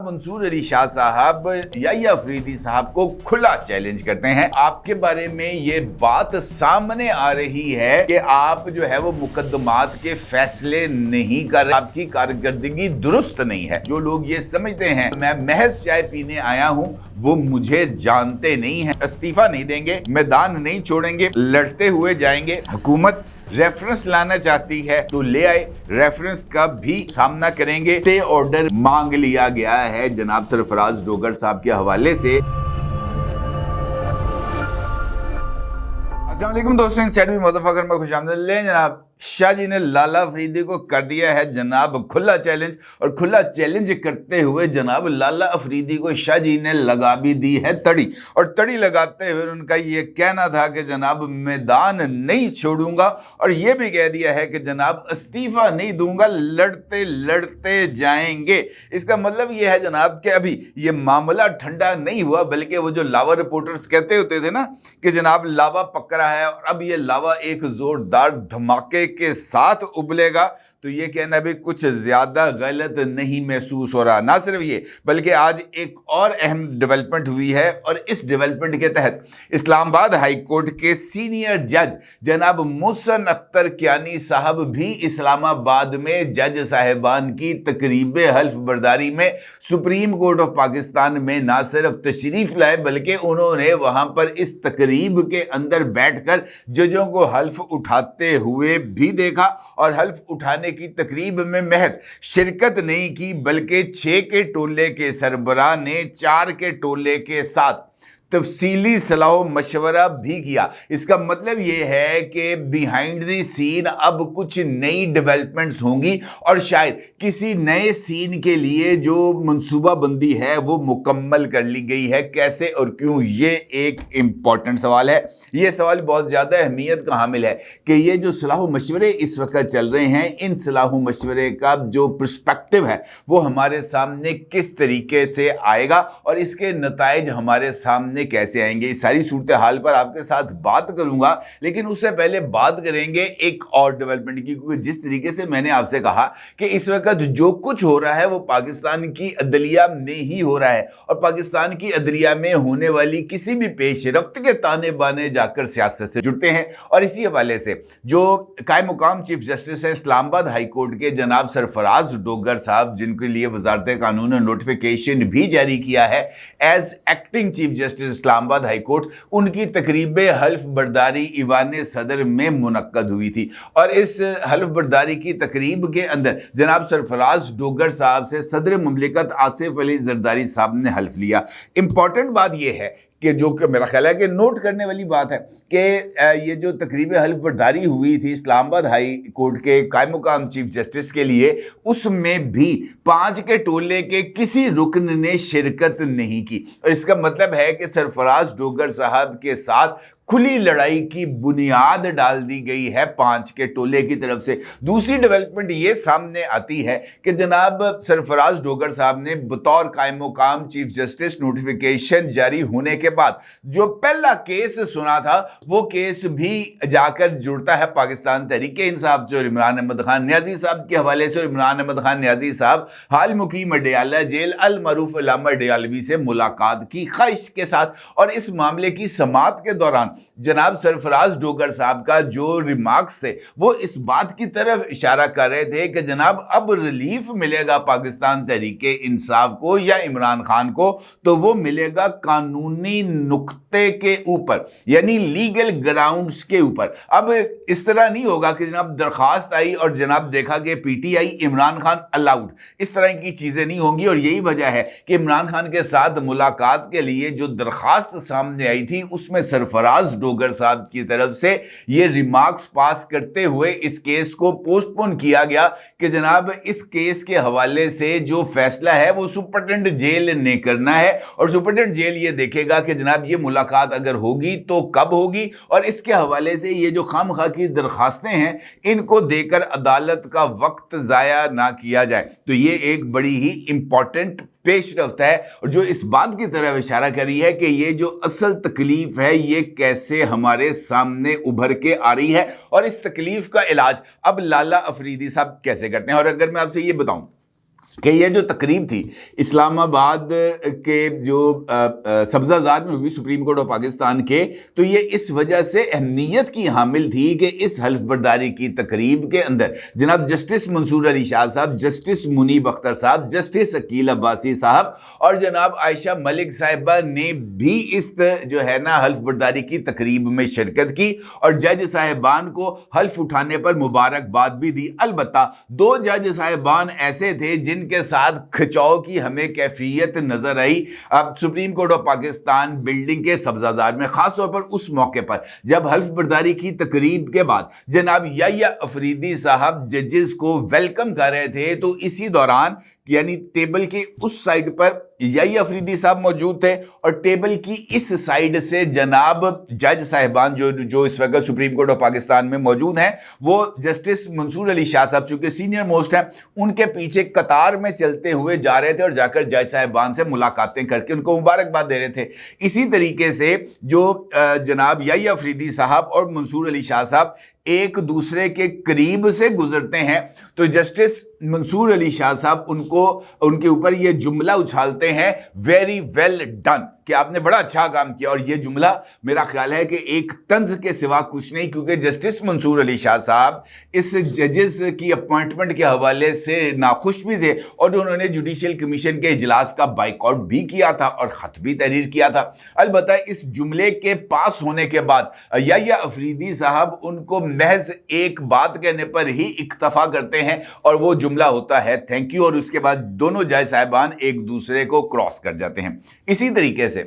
منصور علی شاہ صاحب یحییٰ افریدی صاحب کو کھلا چیلنج کرتے ہیں. آپ کے بارے میں یہ بات سامنے آ رہی ہے کہ آپ جو ہے وہ مقدمات کے فیصلے نہیں کر رہے, آپ کی کارکردگی درست نہیں ہے. جو لوگ یہ سمجھتے ہیں میں محض چائے پینے آیا ہوں وہ مجھے جانتے نہیں ہیں. استعفیٰ نہیں دیں گے, میدان نہیں چھوڑیں گے, لڑتے ہوئے جائیں گے. حکومت ریفرنس لانا چاہتی ہے تو لے آئے, ریفرنس کا بھی سامنا کریں گے. اسٹے آرڈر مانگ لیا گیا ہے جناب سرفراز ڈوگر صاحب کے حوالے سے. السلام علیکم دوستوں, چیٹ بھی متفقر میں خوش آمدید لیں. جناب شاہ جی نے لالا افریدی کو کر دیا ہے جناب کھلا چیلنج, اور کھلا چیلنج کرتے ہوئے جناب لالا افریدی کو شاہ جی نے لگا بھی دی ہے تڑی, اور تڑی لگاتے ہوئے ان کا یہ کہنا تھا کہ جناب میدان نہیں چھوڑوں گا, اور یہ بھی کہہ دیا ہے کہ جناب استعفیٰ نہیں دوں گا, لڑتے لڑتے جائیں گے. اس کا مطلب یہ ہے جناب کہ ابھی یہ معاملہ ٹھنڈا نہیں ہوا, بلکہ وہ جو لاوا رپورٹرز کہتے ہوتے تھے نا کہ جناب لاوا پک رہا ہے اور اب یہ لاوا ایک زوردار دھماکے کے ساتھ ابلے گا, تو یہ کہنا بھی کچھ زیادہ غلط نہیں محسوس ہو رہا. نہ صرف یہ بلکہ آج ایک اور اہم ڈیولپمنٹ ہوئی ہے, اور اس ڈیولپمنٹ کے تحت اسلام آباد ہائی کورٹ کے سینئر جج جناب محسن اختر کیانی صاحب بھی اسلام آباد میں جج صاحبان کی تقریب حلف برداری میں سپریم کورٹ آف پاکستان میں نہ صرف تشریف لائے بلکہ انہوں نے وہاں پر اس تقریب کے اندر بیٹھ کر ججوں کو حلف اٹھاتے ہوئے بھی دیکھا, اور حلف اٹھانے کی تقریب میں محض شرکت نہیں کی بلکہ 6 کے ٹولے کے سربراہ نے 4 کے ٹولے کے ساتھ تفصیلی صلاح و مشورہ بھی کیا. اس کا مطلب یہ ہے کہ بیہائنڈ دی سین اب کچھ نئی ڈیولپمنٹس ہوں گی, اور شاید کسی نئے سین کے لیے جو منصوبہ بندی ہے وہ مکمل کر لی گئی ہے. کیسے اور کیوں, یہ ایک امپورٹنٹ سوال ہے. یہ سوال بہت زیادہ اہمیت کا حامل ہے کہ یہ جو صلاح و مشورے اس وقت چل رہے ہیں, ان صلاح و مشورے کا جو پرسپیکٹو ہے وہ ہمارے سامنے کس طریقے سے آئے گا, اور اس کے نتائج ہمارے سامنے کیسے آئیں گے. اس ساری صورتحال پر آپ کے ساتھ بات کروں گا, لیکن اس سے پہلے بات کریں گے ایک اور ڈیولپمنٹ کی, کیونکہ جس طریقے سے میں نے آپ سے کہا کہ اس وقت جو کچھ ہو رہا ہے وہ پاکستان کی عدلیہ میں ہی ہو رہا ہے, اور پاکستان کی عدلیہ میں ہونے والی کسی بھی پیش رفت کے تانے بانے جا کر سیاست سے جڑتے ہیں. اور اسی حوالے سے جو قائم مقام چیف جسٹس ہیں اسلام آباد ہائی کورٹ کے جناب سرفراز ڈوگر صاحب, جن کے لیے وزارت قانون نے نوٹیفیکیشن بھی جاری کیا ہے ایز ایکٹنگ چیف جسٹس اسلام آباد ہائی کورٹ, ان کی تقریب حلف برداری ایوان صدر میں منعقد ہوئی تھی. اور اس حلف برداری کی تقریب کے اندر جناب سرفراز ڈوگر صاحب سے صدر مملکت آصف علی زرداری صاحب نے حلف لیا. امپورٹنٹ بات یہ ہے کہ جو کہ میرا خیال ہے کہ نوٹ کرنے والی بات ہے کہ یہ جو تقریب حلف برداری ہوئی تھی اسلام آباد ہائی کورٹ کے قائم مقام چیف جسٹس کے لیے, اس میں بھی 5 کے ٹولے کے کسی رکن نے شرکت نہیں کی. اور اس کا مطلب ہے کہ سرفراز ڈوگر صاحب کے ساتھ کھلی لڑائی کی بنیاد ڈال دی گئی ہے 5 کے ٹولے کی طرف سے. دوسری ڈیولپمنٹ یہ سامنے آتی ہے کہ جناب سرفراز ڈوگر صاحب نے بطور قائم مقام چیف جسٹس نوٹیفیکیشن جاری ہونے کے بعد جو پہلا کیس سنا تھا وہ کیس بھی جا کر جڑتا ہے پاکستان تحریک انصاف جو عمران احمد خان نیازی صاحب کے حوالے سے. اور عمران احمد خان نیازی صاحب حال مقیم اڈیالہ جیل المعروف علامہ اڈیالوی سے ملاقات کی خواہش کے ساتھ, اور اس معاملے کی سماعت کے دوران جناب سرفراز ڈوگر صاحب کا جو ریمارکس تھے وہ اس بات کی طرف اشارہ کر رہے تھے کہ جناب اب ریلیف ملے گا پاکستان تحریک انصاف کو یا عمران خان کو تو وہ ملے گا قانونی نقطے کے اوپر, یعنی لیگل گراؤنڈز کے اوپر. اب اس طرح نہیں ہوگا کہ جناب درخواست آئی اور جناب دیکھا کہ P T I Imran Khan allowed, اس طرح کی چیزیں نہیں ہوں گی. اور یہی وجہ ہے کہ عمران خان کے ساتھ ملاقات کے لیے جو درخواست سامنے آئی تھی اس میں سرفراز ڈوگر صاحب کی طرف سے یہ ریمارکس پاس کرتے ہوئے اس کیس کو پوسٹ پون کیا گیا کہ جناب اس کیس کے حوالے سے جو فیصلہ ہے وہ سپرنٹینڈنٹ جیل نے کرنا ہے, اور سپرنٹینڈنٹ جیل یہ دیکھے گا کہ جناب یہ ملاقات اگر ہوگی تو کب ہوگی, اور اس کے حوالے سے یہ جو خام خواہ کی درخواستیں ہیں ان کو دے کر عدالت کا وقت ضائع نہ کیا جائے. تو یہ ایک بڑی ہی امپورٹنٹ پیش رفت ہے, اور جو اس بات کی طرف اشارہ کری ہے کہ یہ جو اصل تکلیف ہے یہ کیسے ہمارے سامنے ابھر کے آ رہی ہے, اور اس تکلیف کا علاج اب لالا افریدی صاحب کیسے کرتے ہیں. اور اگر میں آپ سے یہ بتاؤں کہ یہ جو تقریب تھی اسلام آباد کے جو سبزہ زار میں ہوئی سپریم کورٹ آف پاکستان کے، تو یہ اس وجہ سے اہمیت کی حامل تھی کہ اس حلف برداری کی تقریب کے اندر جناب جسٹس منصور علی شاہ صاحب، جسٹس منیب اختر صاحب، جسٹس عقیل عباسی صاحب اور جناب عائشہ ملک صاحبہ نے بھی اس جو ہے نا حلف برداری کی تقریب میں شرکت کی اور جج صاحبان کو حلف اٹھانے پر مبارکباد بھی دی۔ البتہ دو جج صاحبان ایسے تھے جن کے ساتھ کھچاؤ کی ہمیں کیفیت نظر آئی اب supreme court of Pakistan building کے سبزہ زار میں، خاص طور پر اس موقع پر جب حلف برداری کی تقریب کے بعد جناب یحییٰ افریدی صاحب ججز کو ویلکم کر رہے تھے، تو اسی دوران یعنی ٹیبل کی اس سائیڈ پر یحییٰ افریدی صاحب موجود تھے اور ٹیبل کی اس سائیڈ سے جناب جج صاحبان جو اس وقت سپریم کورٹ آف پاکستان میں موجود ہیں، وہ جسٹس منصور علی شاہ صاحب چونکہ سینئر موسٹ ہیں، ان کے پیچھے قطار میں چلتے ہوئے جا رہے تھے اور جا کر جج صاحبان سے ملاقاتیں کر کے ان کو مبارکباد دے رہے تھے۔ اسی طریقے سے جو جناب یحییٰ افریدی صاحب اور منصور علی شاہ صاحب ایک دوسرے کے قریب سے گزرتے ہیں تو جسٹس منصور علی شاہ صاحب ان کے اوپر یہ جملہ اچھالتے ہیں، ویری ویل ڈن، کہ آپ نے بڑا اچھا کام کیا۔ اور یہ جملہ میرا خیال ہے کہ ایک طنز کے سوا کچھ نہیں، کیونکہ جسٹس منصور علی شاہ صاحب اس ججز کی اپوائنٹمنٹ کے حوالے سے ناخوش بھی تھے اور انہوں نے جوڈیشل کمیشن کے اجلاس کا بائیکاٹ بھی کیا تھا اور خط بھی تحریر کیا تھا۔ البتہ اس جملے کے پاس ہونے کے بعد یحییٰ افریدی صاحب ان کو محض ایک بات کہنے پر ہی اکتفا کرتے ہیں اور وہ جملہ ہوتا ہے تھینک یو، اور اس کے بعد دونوں جج صاحبان ایک دوسرے کو کراس کر جاتے ہیں۔ اسی طریقے سے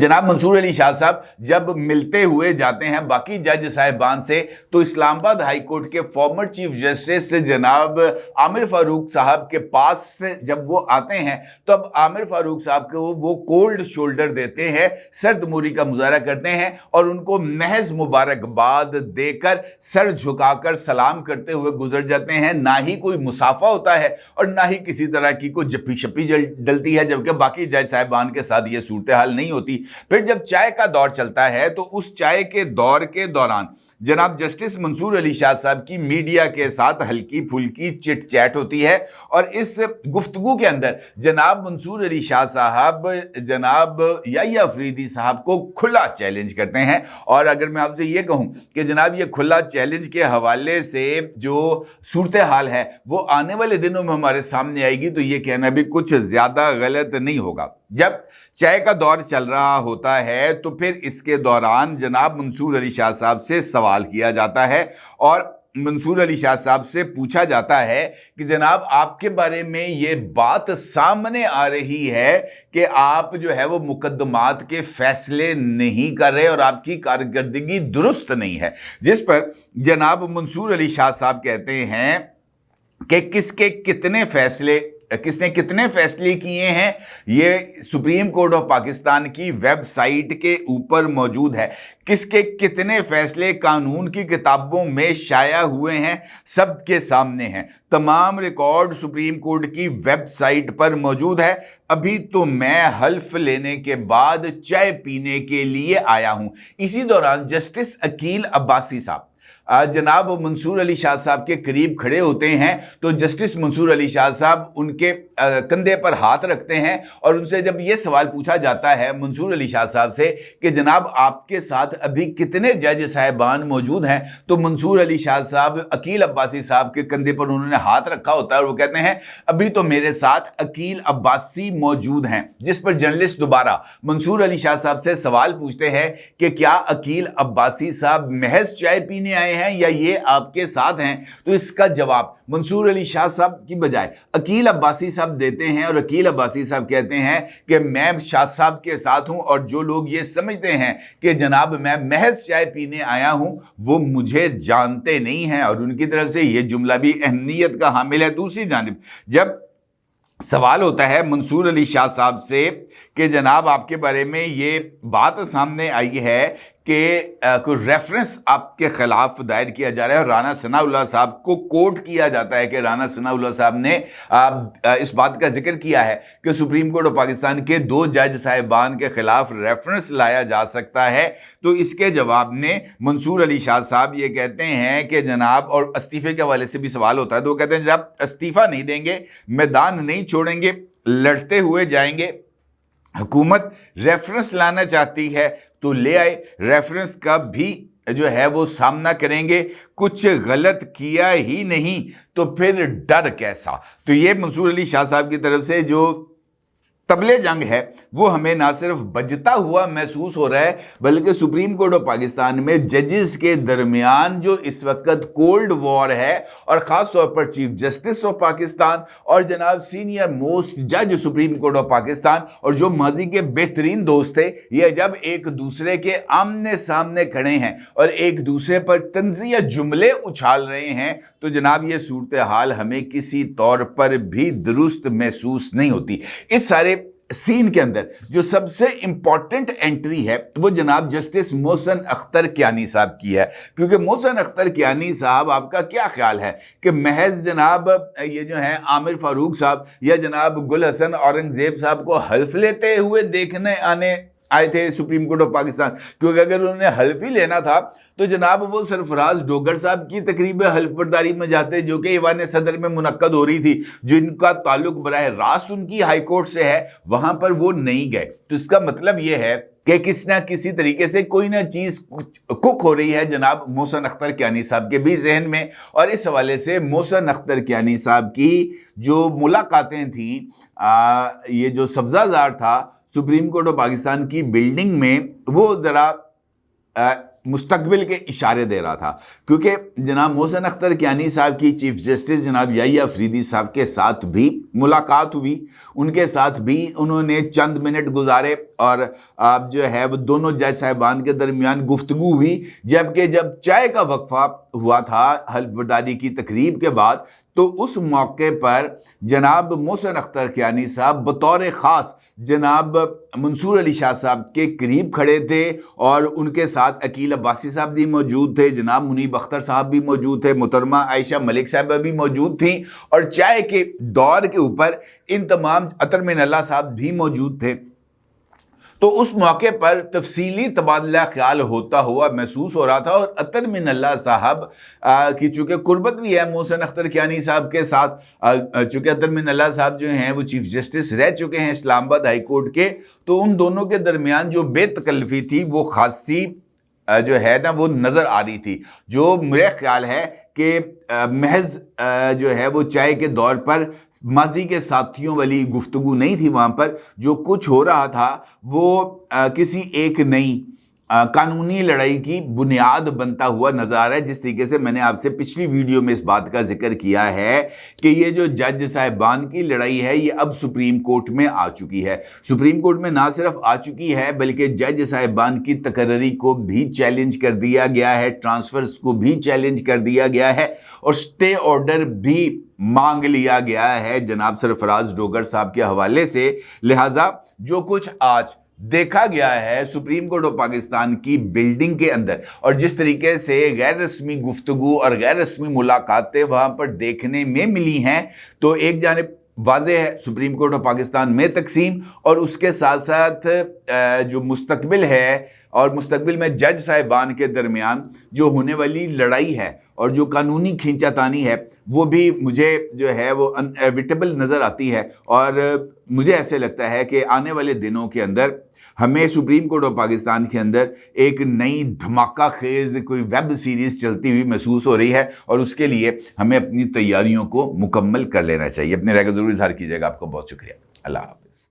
جناب منصور علی شاہ صاحب جب ملتے ہوئے جاتے ہیں باقی جج صاحبان سے، تو اسلام آباد ہائی کورٹ کے فارمر چیف جسٹس جناب عامر فاروق صاحب کے پاس سے جب وہ آتے ہیں تو اب عامر فاروق صاحب کو وہ کولڈ شولڈر دیتے ہیں، سرد موری کا مظاہرہ کرتے ہیں اور ان کو محض مبارکباد دے کر سر جھکا کر سلام کرتے ہوئے گزر جاتے ہیں۔ نہ ہی کوئی مصافحہ ہوتا ہے اور نہ ہی کسی طرح کی کوئی جپی شپی ڈلتی ہے، جبکہ باقی جج صاحبان کے ساتھ یہ صورتحال نہیں ہوتی۔ پھر جب چائے کا دور چلتا ہے تو اس چائے کے دور کے دوران جناب جسٹس منصور علی شاہ صاحب کی میڈیا کے ساتھ ہلکی پھلکی چٹ چیٹ ہوتی ہے اور اس گفتگو کے اندر جناب منصور علی شاہ صاحب جناب یحییٰ افریدی صاحب کو کھلا چیلنج کرتے ہیں۔ اور اگر میں آپ سے یہ کہوں کہ جناب یہ کھلا چیلنج کے حوالے سے جو صورتحال ہے وہ آنے والے دنوں میں ہمارے سامنے آئے گی تو یہ کہنا بھی کچھ زیادہ غلط نہیں ہوگا۔ جب چائے کا دور چل رہا ہوتا ہے تو پھر اس کے دوران جناب منصور علی شاہ صاحب سے سوال کیا جاتا ہے اور منصور علی شاہ صاحب سے پوچھا جاتا ہے کہ جناب آپ کے بارے میں یہ بات سامنے آ رہی ہے کہ آپ جو ہے وہ مقدمات کے فیصلے نہیں کر رہے اور آپ کی کارکردگی درست نہیں ہے، جس پر جناب منصور علی شاہ صاحب کہتے ہیں کہ کس نے کتنے فیصلے کیے ہیں یہ سپریم کورٹ آف پاکستان کی ویب سائٹ کے اوپر موجود ہے، کس کے کتنے فیصلے قانون کی کتابوں میں شائع ہوئے ہیں سب کے سامنے ہیں، تمام ریکارڈ سپریم کورٹ کی ویب سائٹ پر موجود ہے۔ ابھی تو میں حلف لینے کے بعد چائے پینے کے لیے آیا ہوں۔ اسی دوران جسٹس عقیل عباسی صاحب جناب منصور علی شاہ صاحب کے قریب کھڑے ہوتے ہیں تو جسٹس منصور علی شاہ صاحب ان کے کندھے پر ہاتھ رکھتے ہیں اور ان سے جب یہ سوال پوچھا جاتا ہے منصور علی شاہ صاحب سے کہ جناب آپ کے ساتھ ابھی کتنے جج صاحبان موجود ہیں، تو منصور علی شاہ صاحب عقیل عباسی صاحب کے کندھے پر انہوں نے ہاتھ رکھا ہوتا ہے اور وہ کہتے ہیں ابھی تو میرے ساتھ عقیل عباسی موجود ہیں، جس پر جرنلسٹ دوبارہ منصور علی شاہ صاحب سے سوال پوچھتے ہیں کہ کیا عقیل عباسی صاحب محض چائے پینے آئے ہیں یا یہ آپ کے ساتھ ہیں؟ تو اس کا جواب منصور علی شاہ صاحب کی بجائے عقیل عباسی صاحب دیتے ہیں اور عقیل عباسی صاحب کہتے ہیں کہ میں شاہ صاحب کے ساتھ ہوں اور جو لوگ یہ سمجھتے ہیں کہ جناب میں محض چائے پینے آیا ہوں وہ مجھے جانتے نہیں ہیں، اور ان کی طرف سے یہ جملہ بھی اہمیت کا حامل ہے۔ دوسری جانب جب سوال ہوتا ہے منصور علی شاہ صاحب سے کہ جناب آپ کے بارے میں یہ بات سامنے آئی ہے کہ کوئی ریفرنس آپ کے خلاف دائر کیا جا رہا ہے اور رانا ثناء اللہ صاحب کو کوٹ کیا جاتا ہے کہ رانا ثناء اللہ صاحب نے اس بات کا ذکر کیا ہے کہ سپریم کورٹ آف پاکستان کے 2 جج صاحبان کے خلاف ریفرنس لایا جا سکتا ہے، تو اس کے جواب میں منصور علی شاہ صاحب یہ کہتے ہیں کہ جناب، اور استعفے کے حوالے سے بھی سوال ہوتا ہے تو وہ کہتے ہیں جب استعفیٰ نہیں دیں گے، میدان نہیں چھوڑیں گے، لڑتے ہوئے جائیں گے، حکومت ریفرنس لانا چاہتی ہے تو لے آئے، ریفرنس کا بھی جو ہے وہ سامنا کریں گے، کچھ غلط کیا ہی نہیں تو پھر ڈر کیسا۔ تو یہ منصور علی شاہ صاحب کی طرف سے جو طبلِ جنگ ہے وہ ہمیں نہ صرف بجتا ہوا محسوس ہو رہا ہے بلکہ سپریم کورٹ آف پاکستان میں ججز کے درمیان جو اس وقت کولڈ وار ہے، اور خاص طور پر چیف جسٹس آف پاکستان اور جناب سینئر موسٹ جج سپریم کورٹ آف پاکستان اور جو ماضی کے بہترین دوست تھے، یہ جب ایک دوسرے کے آمنے سامنے کھڑے ہیں اور ایک دوسرے پر طنزیہ جملے اچھال رہے ہیں تو جناب یہ صورتحال ہمیں کسی طور پر بھی درست محسوس نہیں ہوتی۔ اس سارے سین کے اندر جو سب سے امپورٹنٹ انٹری ہے وہ جناب جسٹس محسن اختر کیانی صاحب کی ہے، کیونکہ محسن اختر کیانی صاحب، آپ کا کیا خیال ہے کہ محض جناب یہ جو ہیں عامر فاروق صاحب یا جناب گل حسن اورنگزیب صاحب کو حلف لیتے ہوئے دیکھنے آئے تھے سپریم کورٹ آف پاکستان؟ کیونکہ اگر انہوں نے حلف ہی لینا تھا تو جناب وہ سرفراز ڈوگر صاحب کی تقریب حلف برداری میں جاتے جو کہ ایوان صدر میں منعقد ہو رہی تھی، جن کا تعلق براہ راست ان کی ہائی کورٹ سے ہے، وہاں پر وہ نہیں گئے۔ تو اس کا مطلب یہ ہے کہ کسی نہ کسی طریقے سے کوئی نہ چیز کک ہو رہی ہے جناب محسن اختر کیانی صاحب کے بھی ذہن میں، اور اس حوالے سے محسن اختر کیانی صاحب کی جو ملاقاتیں تھیں، یہ جو سبزہ زار تھا سپریم کورٹ آف پاکستان کی بلڈنگ میں، وہ ذرا مستقبل کے اشارے دے رہا تھا، کیونکہ جناب محسن اختر کیانی صاحب کی چیف جسٹس جناب یحییٰ افریدی صاحب کے ساتھ بھی ملاقات ہوئی، ان کے ساتھ بھی انہوں نے چند منٹ گزارے اور آپ جو ہے وہ دونوں جج صاحبان کے درمیان گفتگو ہوئی، جبکہ جب چائے کا وقفہ ہوا تھا حلف برداری کی تقریب کے بعد تو اس موقع پر جناب محسن اختر کیانی صاحب بطور خاص جناب منصور علی شاہ صاحب کے قریب کھڑے تھے، اور ان کے ساتھ عقیل عباسی صاحب بھی موجود تھے، جناب منیب اختر صاحب بھی موجود تھے، محترمہ عائشہ ملک صاحبہ بھی موجود تھیں، اور چائے کے دور کے اوپر ان تمام اطہر من اللہ صاحب بھی موجود تھے۔ تو اس موقع پر تفصیلی تبادلہ خیال ہوتا ہوا محسوس ہو رہا تھا، اور اطہر من اللہ صاحب کی چونکہ قربت بھی ہے محسن اختر کیانی صاحب کے ساتھ، چونکہ اطہر من اللہ صاحب جو ہیں وہ چیف جسٹس رہ چکے ہیں اسلام آباد ہائی کورٹ کے، تو ان دونوں کے درمیان جو بے تکلفی تھی وہ خاصی جو ہے نا وہ نظر آ رہی تھی، جو میرے خیال ہے کہ محض جو ہے وہ چائے کے دور پر ماضی کے ساتھیوں والی گفتگو نہیں تھی، وہاں پر جو کچھ ہو رہا تھا وہ کسی ایک نئی قانونی لڑائی کی بنیاد بنتا ہوا نظر آ رہا ہے، جس طریقے سے میں نے آپ سے پچھلی ویڈیو میں اس بات کا ذکر کیا ہے کہ یہ جو جج صاحبان کی لڑائی ہے یہ اب سپریم کورٹ میں آ چکی ہے۔ سپریم کورٹ میں نہ صرف آ چکی ہے بلکہ جج صاحبان کی تقرری کو بھی چیلنج کر دیا گیا ہے، ٹرانسفرز کو بھی چیلنج کر دیا گیا ہے، اور سٹے آرڈر بھی مانگ لیا گیا ہے جناب سرفراز ڈوگر صاحب کے حوالے سے۔ لہٰذا جو کچھ آج دیکھا گیا ہے سپریم کورٹ آف پاکستان کی بلڈنگ کے اندر، اور جس طریقے سے غیر رسمی گفتگو اور غیر رسمی ملاقاتیں وہاں پر دیکھنے میں ملی ہیں، تو ایک جانب واضح ہے سپریم کورٹ آف پاکستان میں تقسیم، اور اس کے ساتھ ساتھ جو مستقبل ہے اور مستقبل میں جج صاحبان کے درمیان جو ہونے والی لڑائی ہے اور جو قانونی کھینچا تانی ہے وہ بھی مجھے جو ہے وہ انیویٹیبل نظر آتی ہے، اور مجھے ایسے لگتا ہے کہ آنے والے دنوں کے اندر ہمیں سپریم کورٹ آف پاکستان کے اندر ایک نئی دھماکہ خیز کوئی ویب سیریز چلتی ہوئی محسوس ہو رہی ہے، اور اس کے لیے ہمیں اپنی تیاریوں کو مکمل کر لینا چاہیے۔ اپنے رائے کا ضرور اظہار کیجیے گا۔ آپ کو بہت شکریہ۔ اللہ حافظ۔